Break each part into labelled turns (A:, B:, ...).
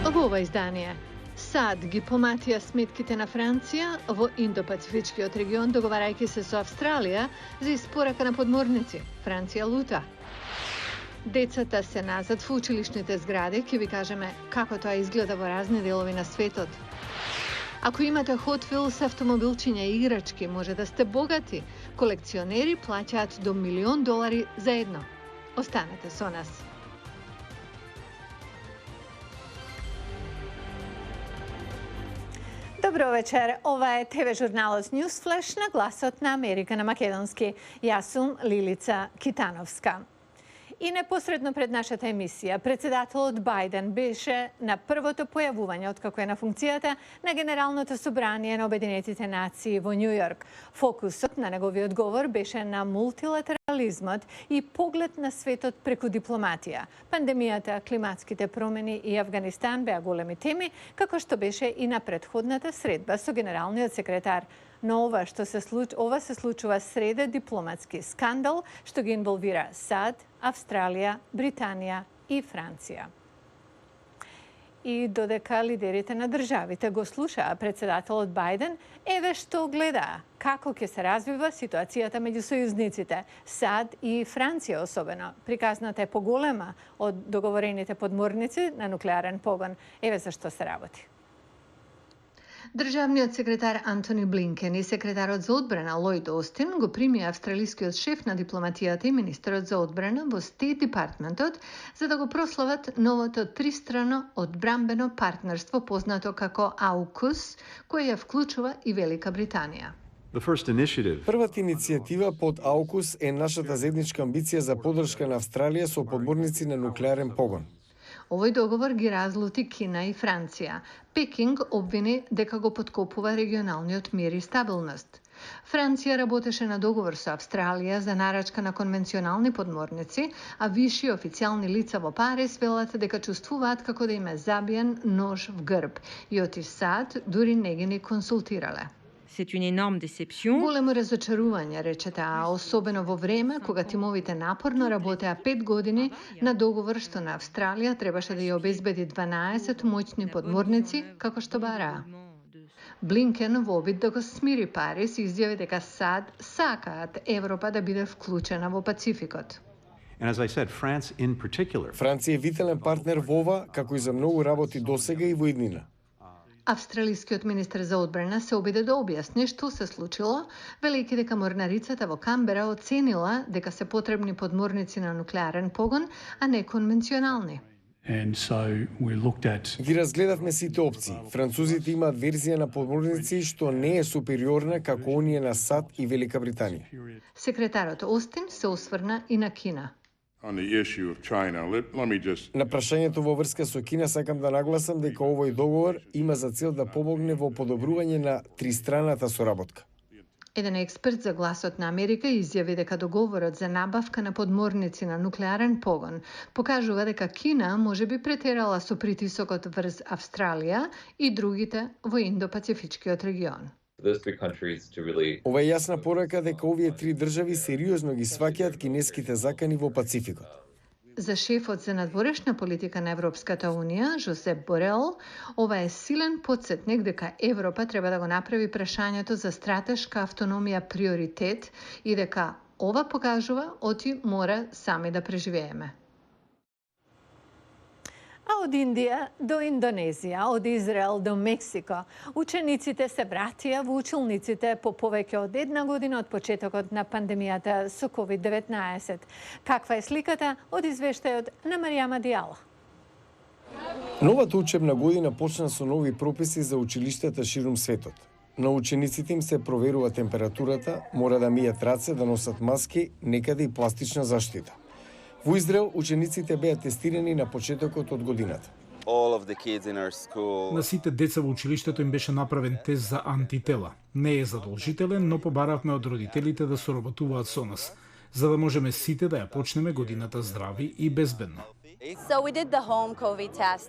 A: Во ова издание САД ги поматија сметките на Франција во Индо-Пацифичкиот регион, договарајќи се со Австралија за испорака на подморници. Франција лута. Децата се назад во училишните згради, ќе ви кажеме како тоа изгледа во разни делови на светот. Ако имате Hot Wheels автомобилчиња и играчки, може да сте богати. Колекционери плаќаат до $1,000,000 за едно. Останете со нас. Добро вечер, ова е ТВ журналот News Flash на гласот на Америка на македонски. Јас сум Лилица Китановска. И непосредно пред нашата емисија, председателот Бајден беше на првото појавување откако е на функцијата на Генералното собрание на Обединетите нации во Њу Јорк. Фокусот на неговиот говор беше на мултилатерализмот и поглед на светот преку дипломатија. Пандемијата, климатските промени и Авганистан беа големи теми, како што беше и на претходната средба со генералниот секретар. Но ова се случува среде дипломатски скандал што ги инволвира САД, Австралија, Британија и Франција. И додека лидерите на државите го слушаа председателот Бајден, еве што гледа како ќе се развива ситуацијата меѓу сојузниците, САД и Франција особено. Приказната е поголема од договорените подморници на нуклеарен погон. Еве за што се работи. Државниот секретар Антони Блинкен и секретарот за одбрана Лојд Остин го примија австралискиот шеф на дипломатијата и министерот за одбрана во Стейт департментот за да го прослават новото тристрано одбрамбено партнерство познато како AUKUS, кој ја вклучува и Велика Британија.
B: Првата иницијатива под AUKUS е нашата заедничка амбиција за поддршка на Австралија со подморници на нуклеарен погон.
A: Овој договор ги разлути Кина и Франција. Пекинг обвини дека го подкопува регионалниот мир и стабилност. Франција работеше на договор со Австралија за нарачка на конвенционални подморници, а виши официјални лица во Париз велат дека чувствуваат како да им е забиен нож в грб и оти САД дури не ги ни консултирале.
C: C'est une énorme déception.
A: Големо разочарување, рече таа, особено во време кога тимовите напорно работеа 5 години на договор што на Австралија требаше да ја обезбеди 12 моćни подморници, како што бараа. Блинкен во обид да го смири Париз изјави дека САД сакаат Европа да биде вклучена во Пацификот.
B: Франција е витален партнер во ова, како и за многу работи досега и во иднина.
A: Австралискиот министер за одбрана се обиде да објасни што се случило, велејќи дека морнарицата во Камбера оценила дека се потребни подморници на нуклеарен погон, а не конвенционални.
B: Ги разгледавме сите опции. Французите имаат верзија на подморници што не е супериорна како оние на САД и Велика Британија.
A: Секретарот Остин се осврна и на Кина.
B: На прашањето во врска со Кина сакам да нагласам дека овој договор има за цел да помогне во подобрување на тристраната соработка.
A: Еден експерт за гласот на Америка изјави дека договорот за набавка на подморници на нуклеарен погон покажува дека Кина може би претерала со притисокот врз Австралија и другите во Индо-Пацифичкиот регион.
B: Ова е јасна порака дека овие три држави сериозно ги сваќаат кинеските закани во Пацификот.
A: За шефот за надворешна политика на Европската Унија, Жозеп Борел, ова е силен потсетник дека Европа треба да го направи прашањето за стратешка автономија приоритет и дека ова покажува оти мора сами да преживееме. А од Индија до Индонезија, од Израел до Мексико, учениците се вратија во училниците по повеќе од една година од почетокот на пандемијата со COVID-19. Каква е сликата од извештајот на Маријама Дијала?
B: Новата учебна година почна со нови прописи за училиштата ширум светот. На учениците им се проверува температурата, мора да мијат раце, да носат маски, некаде и пластична заштита. Во Израел, учениците беа тестирани на почетокот од годината.
D: На сите деца во училиштето им беше направен тест за антитела. Не е задолжителен, но побаравме од родителите да соработуваат со нас, за да можеме сите да ја почнеме годината здрави и безбедно.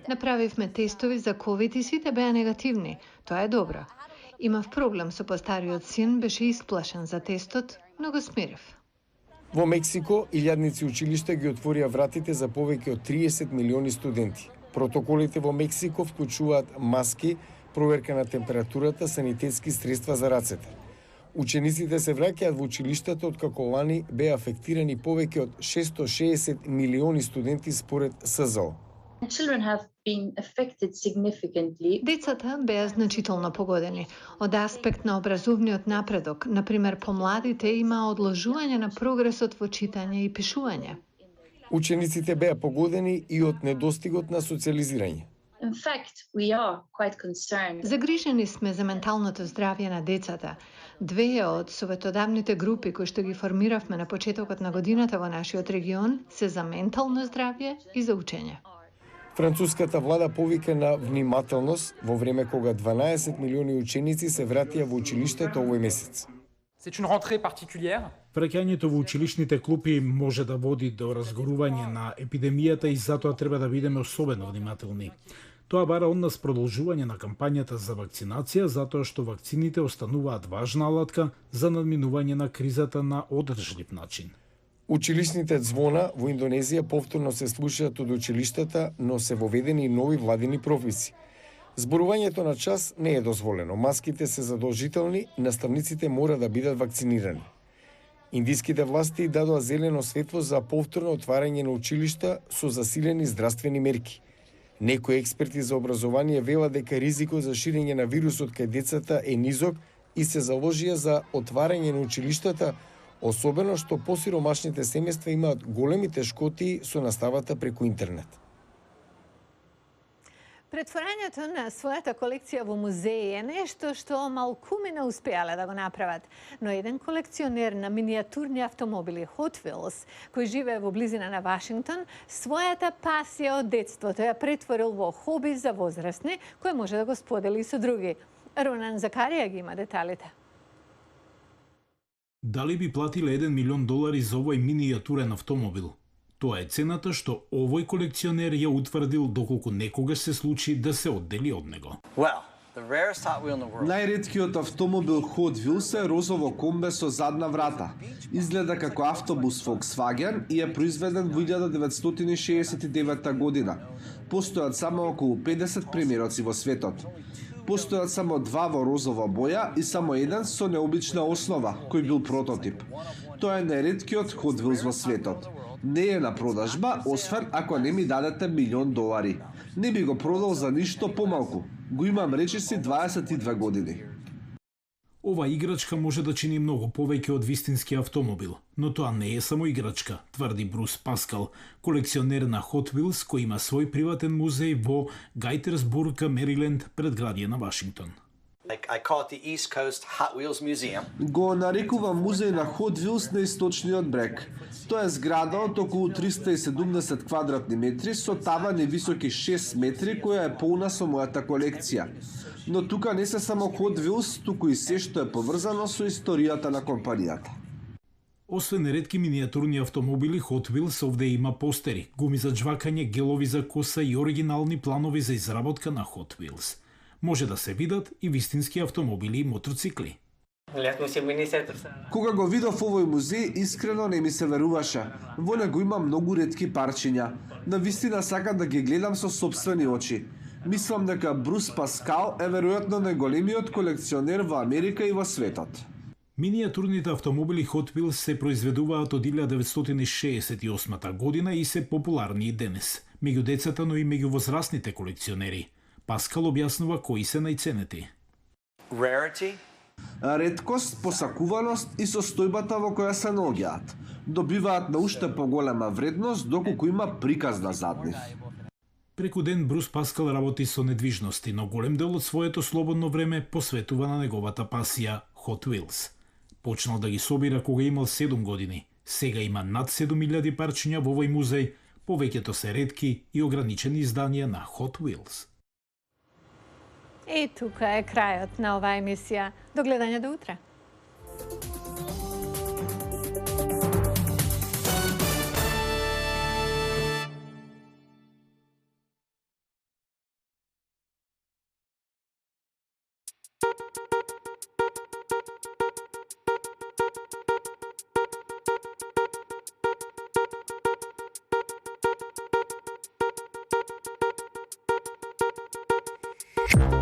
A: Направивме тестови за ковид и сите беа негативни. Тоа е добро. Имав проблем со постариот син, беше исплашен за тестот, но го смирив.
B: Во Мексико, илјадници училишта ги отворија вратите за повеќе од 30 милиони студенти. Протоколите во Мексико вклучуваат маски, проверка на температурата, санитетски средства за рацете. Учениците се враќаат во училиштата откако лани беа афектирани повеќе од 660 милиони студенти според СЗО.
E: Children have been affected significantly.
A: Децата беа значително погодени. Од аспект на образовниот напредок, например, помладите има одложување на прогресот во читање и пишување.
B: Учениците беа погодени и од недостигот на социализирање.
E: In fact, we are quite concerned.
A: Загрижени сме за менталното здравје на децата. Две од советодавните групи кои што ги формиравме на почетокот на годината во нашиот регион се за ментално здравје и за учење.
B: Француската влада повика на внимателност во време кога 12 милиони ученици се вратија во училиштето овој месец.
F: C'est une rentrée particulière.
D: Враќањето во училишните клупи може да води до разгорување на епидемијата и затоа треба да бидеме особено внимателни. Тоа бара од нас продолжување на кампањата за вакцинација, затоа што вакцините остануваат важна алатка за надминување на кризата на одржлив начин.
B: Училишните звона во Индонезија повторно се слушаат од училиштата, но се воведени нови владини прописи. Зборувањето на час не е дозволено, маските се задолжителни, наставниците мора да бидат вакцинирани. Индиските власти дадоа зелено светло за повторно отварање на училишта со засилени здравствени мерки. Некои експерти за образование велат дека ризикот за ширење на вирусот кај децата е низок и се заложија за отварање на училиштата, особено што посиромашните семејства имаат големи тешкоти со наставата преку интернет.
A: Претворањето на својата колекција во музеи е нешто што малкуми не успеале да го направат, но еден колекционер на миниатурни автомобили Hot Wheels, кој живее во близина на Вашингтон, својата пасија од детството ја претворил во хоби за возрастни, кој може да го сподели со други. Ронан Закарија ги има деталите.
D: Дали би платиле $1 милион за овој миниатурен автомобил? Тоа е цената што овој колекционер ја утврдил доколку некогаш се случи да се оддели од него.
G: Најреткиот автомобил Hot Wheels е розово комбе со задна врата. Изгледа како автобус Volkswagen и е произведен во 1969 година. Постојат само околу 50 примероци во светот. Постојат само два во розова боја и само еден со необична основа, кој бил прототип. Тоа е најреткиот Hot Wheels во светот. Не е на продажба, освен ако не ми дадете $1 милион. Не би го продал за ништо помалку. Го имам речиси 22 години.
D: Ова играчка може да чини многу повеќе од вистински автомобил, но тоа не е само играчка, тврди Брус Паскал, колекционер на Hot Wheels кој има свој приватен музеј во Гајтерсбург, Мериленд, предградие на Вашингтон.
H: I call it the East Coast Hot Wheels Museum.
G: Го нарекувам музеј на Hot Wheels на источниот брег. Тоа е зграда од околу 370 квадратни метри со таван и високи 6 метри која е полна со мојата колекција. Но тука не се само Hot Wheels, туку и се што е поврзано со историјата на компанијата.
D: Освен ретки миниатурни автомобили, Hot Wheels овде има постери, гуми за џвакање, гелови за коса и оригинални планови за изработка на Hot Wheels. Може да се видат и вистински автомобили и мотоцикли.
G: Кога го видов овој музеј, искрено не ми се веруваше. Во него има многу ретки парчиња. Навистина сакам да ги гледам со сопствени очи. Мислам дека Брус Паскал е веројатно најголемиот колекционер во Америка и во светот.
D: Миниатурните автомобили Hot Wheels се произведуваат од 1968 година и се популарни и денес, меѓу децата, но и меѓу возрастните колекционери. Паскал објаснува кои се најценети.
H: Rarity,
G: Реткост, посакуваност и состојбата во која се наоѓаат. Добиваат на уште поголема вредност доколку има приказна зад нив.
D: Преку ден Брус Паскал работи со недвижности, но голем дел од своето слободно време посветува на неговата пасија Hot Wheels. Почнал да ги собира кога имал 7 години. Сега има над 7000 парчиња во овој музеј, повеќето се ретки и ограничени изданија на Hot Wheels.
A: И тука е крајот на оваа емисија. До гледање до утре. Thank you.